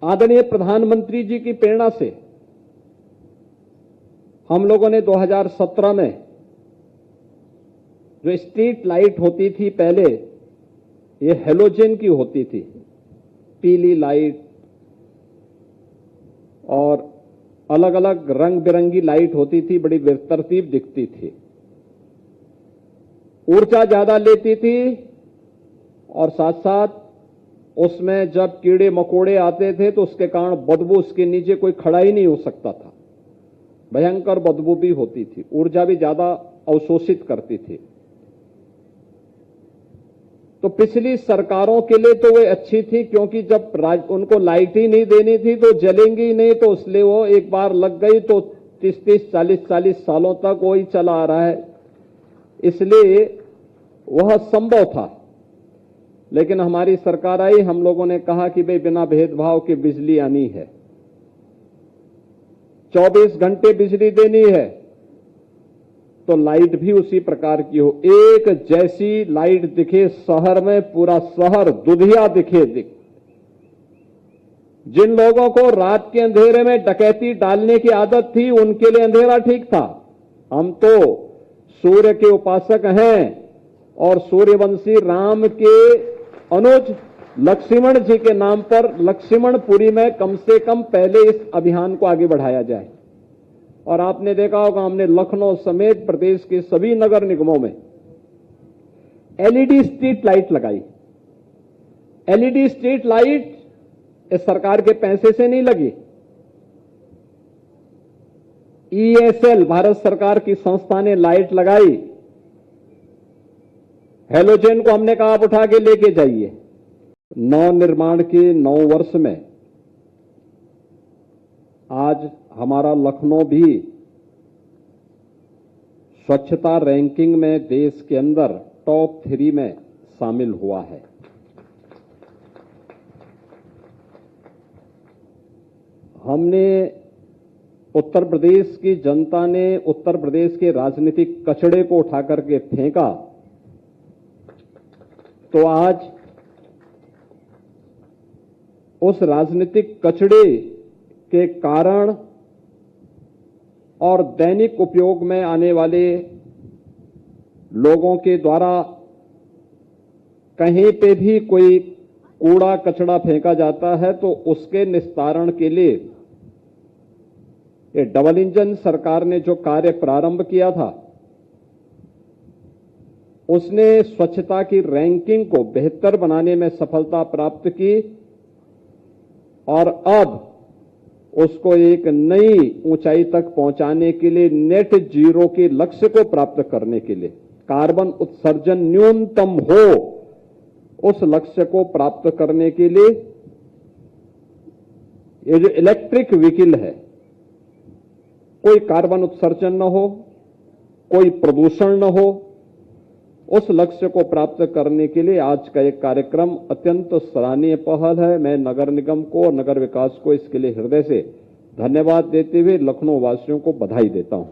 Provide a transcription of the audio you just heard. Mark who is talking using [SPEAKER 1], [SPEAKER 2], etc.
[SPEAKER 1] आदरणीय प्रधानमंत्री जी की प्रेरणा से हम लोगों ने 2017 में जो स्ट्रीट लाइट होती थी पहले, ये हेलोजन की होती थी, पीली लाइट और अलग अलग रंग बिरंगी लाइट होती थी, बड़ी बेतरतीब दिखती थी, ऊर्जा ज्यादा लेती थी और साथ साथ उसमें जब कीड़े मकोड़े आते थे तो उसके कारण बदबू, उसके नीचे कोई खड़ा ही नहीं हो सकता था, भयंकर बदबू भी होती थी, ऊर्जा भी ज्यादा अवशोषित करती थी। तो पिछली सरकारों के लिए तो वे अच्छी थी, क्योंकि जब उनको लाइट ही नहीं देनी थी तो जलेंगी ही नहीं, तो इसलिए वो एक बार लग गई तो 30-30, 40-40 सालों तक वो ही चला आ रहा है, इसलिए वह संभव था। लेकिन हमारी सरकार आई, हम लोगों ने कहा कि भाई बिना भेदभाव के बिजली आनी है, 24 घंटे बिजली देनी है, तो लाइट भी उसी प्रकार की हो, एक जैसी लाइट दिखे शहर में, पूरा शहर दुधिया दिखे। जिन लोगों को रात के अंधेरे में डकैती डालने की आदत थी, उनके लिए अंधेरा ठीक था। हम तो सूर्य के उपासक हैं और सूर्यवंशी राम के अनुज लक्ष्मण जी के नाम पर लक्ष्मणपुरी में कम से कम पहले इस अभियान को आगे बढ़ाया जाए। और आपने देखा होगा, हमने लखनऊ समेत प्रदेश के सभी नगर निगमों में एलईडी स्ट्रीट लाइट लगाई। एलईडी स्ट्रीट लाइट इस सरकार के पैसे से नहीं लगी, ईएसएल भारत सरकार की संस्था ने लाइट लगाई। हेलोजन को हमने कहा आप उठा के लेके जाइए। नव निर्माण के 9 वर्ष में आज हमारा लखनऊ भी स्वच्छता रैंकिंग में देश के अंदर टॉप 3 में शामिल हुआ है। हमने उत्तर प्रदेश की जनता ने उत्तर प्रदेश के राजनीतिक कचड़े को उठा करके फेंका, तो आज उस राजनीतिक कचड़े के कारण और दैनिक उपयोग में आने वाले लोगों के द्वारा कहीं पे भी कोई कूड़ा कचड़ा फेंका जाता है तो उसके निस्तारण के लिए ये डबल इंजन सरकार ने जो कार्य प्रारंभ किया था, उसने स्वच्छता की रैंकिंग को बेहतर बनाने में सफलता प्राप्त की और अब उसको एक नई ऊंचाई तक पहुंचाने के लिए नेट जीरो के लक्ष्य को प्राप्त करने के लिए, कार्बन उत्सर्जन न्यूनतम हो, उस लक्ष्य को प्राप्त करने के लिए ये जो इलेक्ट्रिक व्हीकल है, कोई कार्बन उत्सर्जन न हो, कोई प्रदूषण न हो, उस लक्ष्य को प्राप्त करने के लिए आज का एक कार्यक्रम अत्यंत सराहनीय पहल है। मैं नगर निगम को और नगर विकास को इसके लिए हृदय से धन्यवाद देते हुए लखनऊ वासियों को बधाई देता हूं।